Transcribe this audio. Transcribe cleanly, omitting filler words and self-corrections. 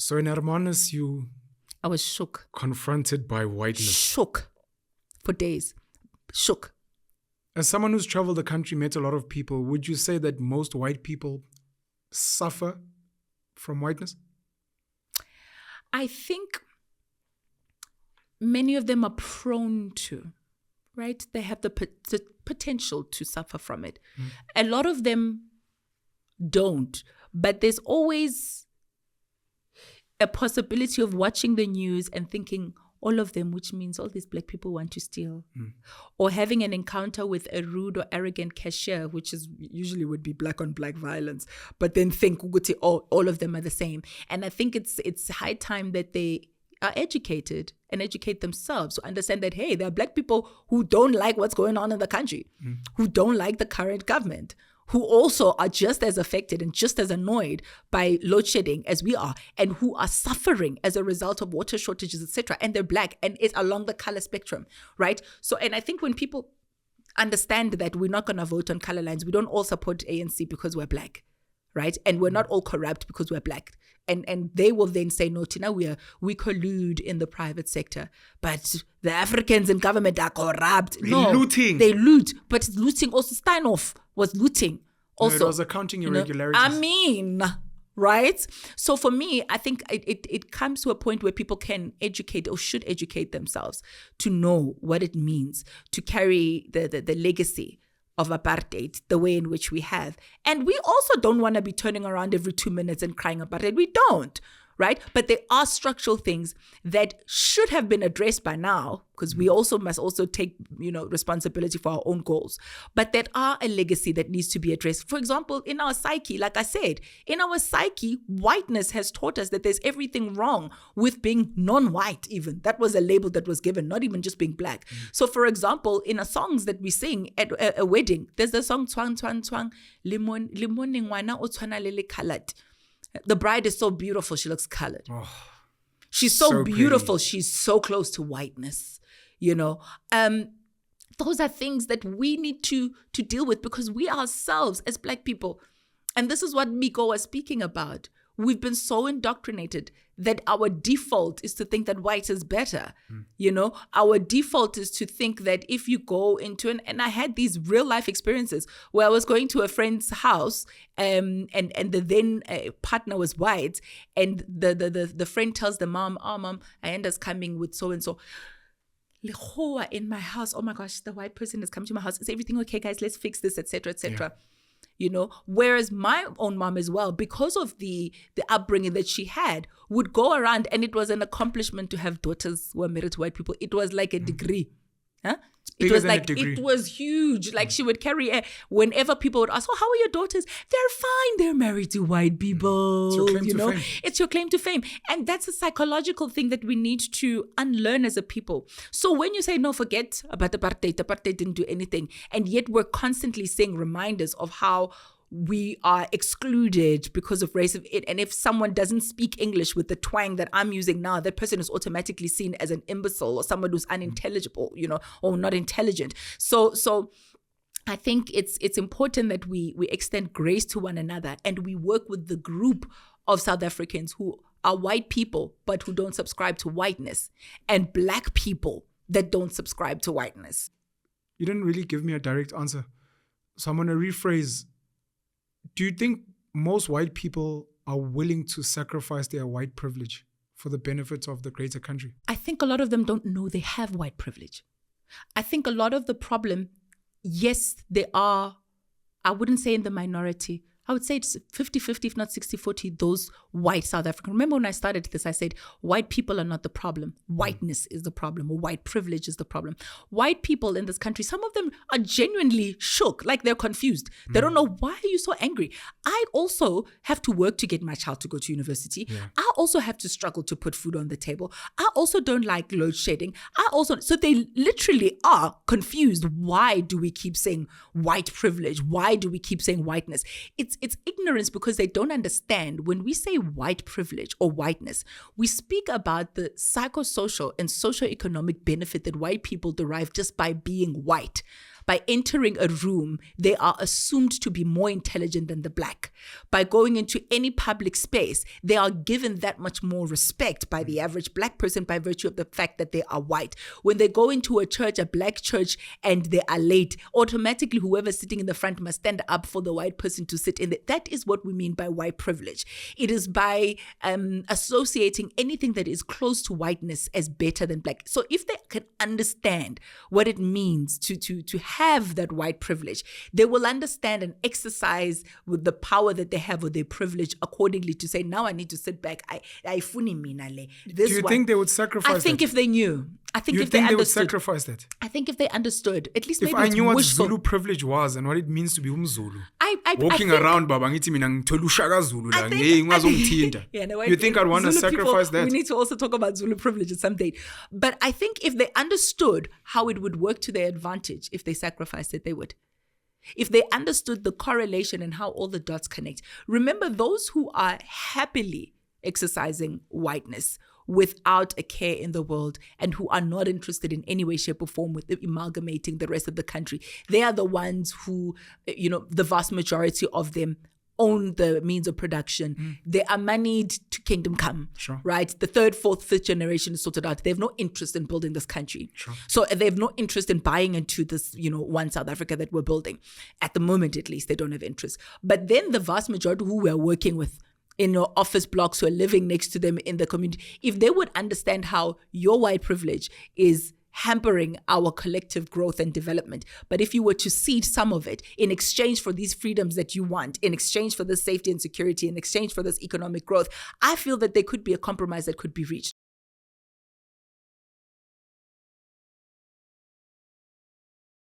So in Hermanus, you I was shook. confronted by whiteness. Shook for days. Shook. As someone who's traveled the country, met a lot of people, would you say that most white people suffer from whiteness? I think many of them are prone to, right? They have the potential to suffer from it. A lot of them don't, but there's always a possibility of watching the news and thinking all of them, which means all these black people want to steal, or having an encounter with a rude or arrogant cashier, which is usually would be black on black violence, but then think all of them are the same. And I think it's high time that they are educated and educate themselves to understand that, hey, there are black people who don't like what's going on in the country, who don't like the current government, who also are just as affected and just as annoyed by load shedding as we are, and who are suffering as a result of water shortages, etc. And they're black, and it's along the color spectrum, right? So, and I think when people understand that we're not going to vote on color lines, we don't all support ANC because we're black, right? And we're not all corrupt because we're black. And they will then say, no, Tina, we collude in the private sector, but the Africans in government are corrupt. Looting. They loot, but looting also, Steinhoff was looting also. No, it was accounting irregularities. Right? So for me, I think it comes to a point where people can educate or should educate themselves to know what it means to carry the legacy of apartheid the way in which we have. And we also don't want to be turning around every 2 minutes and crying apartheid. We don't, right? But there are structural things that should have been addressed by now, because we also must also take, responsibility for our own goals. But that are a legacy that needs to be addressed. For example, in our psyche, like I said, in our psyche, whiteness has taught us that there's everything wrong with being non-white even. That was a label that was given, not even just being black. So for example, in our songs that we sing at a wedding, there's the song Twang Twang Twang, Limon Ngwana o tshwana le le colored. The bride is so beautiful, she looks colored. Oh, she's so beautiful, pretty. she's so close to whiteness, Those are things that we need to deal with, because we ourselves as black people, and this is what Miko was speaking about, we've been so indoctrinated that our default is to think that white is better. Our default is to think that if you go into and I had these real life experiences where I was going to a friend's house, and the then partner was white, and the friend tells the mom, "Oh, mom, Ayanda's coming with so and so." In my house, oh my gosh, the white person has come to my house. Is everything okay, guys? Let's fix this, etc., etc. Whereas my own mom as well, because of the upbringing that she had, would go around, and it was an accomplishment to have daughters who were married to white people. It was like a degree. It was huge. Like she would carry whenever people would ask, "Oh, how are your daughters?" "They're fine. They're married to white people." It's your claim to fame. It's your claim to fame. And that's a psychological thing that we need to unlearn as a people. So when you say, no, forget about apartheid didn't do anything. And yet we're constantly seeing reminders of how we are excluded because of race of it. And if someone doesn't speak English with the twang that I'm using now, that person is automatically seen as an imbecile or someone who's unintelligible, or not intelligent. So I think it's important that we extend grace to one another, and we work with the group of South Africans who are white people, but who don't subscribe to whiteness, and black people that don't subscribe to whiteness. You didn't really give me a direct answer. So I'm going to rephrase. Do you think most white people are willing to sacrifice their white privilege for the benefits of the greater country? I think a lot of them don't know they have white privilege. I think a lot of the problem, yes, they are, I wouldn't say in the minority. I would say it's 50-50, if not 60-40, those white South Africans. Remember when I started this, I said, white people are not the problem. Whiteness is the problem, or white privilege is the problem. White people in this country, some of them are genuinely shook, like they're confused. They don't know, why are you so angry? I also have to work to get my child to go to university. Yeah. I also have to struggle to put food on the table. I also don't like load shedding. So they literally are confused. Why do we keep saying white privilege? Why do we keep saying whiteness? It's ignorance, because they don't understand. When we say white privilege or whiteness, we speak about the psychosocial and socioeconomic benefit that white people derive just by being white. By entering a room, they are assumed to be more intelligent than the black. By going into any public space, they are given that much more respect by the average black person by virtue of the fact that they are white. When they go into a church, a black church, and they are late, automatically whoever's sitting in the front must stand up for the white person to sit in there. That is what we mean by white privilege. It is by associating anything that is close to whiteness as better than black. So if they can understand what it means to have that white privilege, they will understand and exercise with the power that they have with their privilege accordingly to say, now I need to sit back. Do you think they would sacrifice I think that? if they knew. I think You if they think they would understood. sacrifice that? I think if they understood, at least If maybe I it's knew what wishful. Zulu privilege was and what it means to be umZulu. I Walking think, around, baba, ngithi mina ngithola uShaka Zulu la, I think- ngeke ngazongithinta. Yeah, no, You think I'd want to Zulu sacrifice people, that? We need to also talk about Zulu privilege at some day. But I think if they understood how it would work to their advantage, if they sacrificed it, they would. If they understood the correlation and how all the dots connect. Remember, those who are happily exercising whiteness without a care in the world and who are not interested in any way, shape, or form with amalgamating the rest of the country, they are the ones who, the vast majority of them own the means of production. They are moneyed to kingdom come, Sure. right? The third, fourth, fifth generation is sorted out. They have no interest in building this country. Sure. So they have no interest in buying into this, one South Africa that we're building. At the moment, at least, they don't have interest. But then the vast majority who we're working with in your office blocks who are living next to them in the community, if they would understand how your white privilege is hampering our collective growth and development. But if you were to cede some of it in exchange for these freedoms that you want, in exchange for this safety and security, in exchange for this economic growth, I feel that there could be a compromise that could be reached.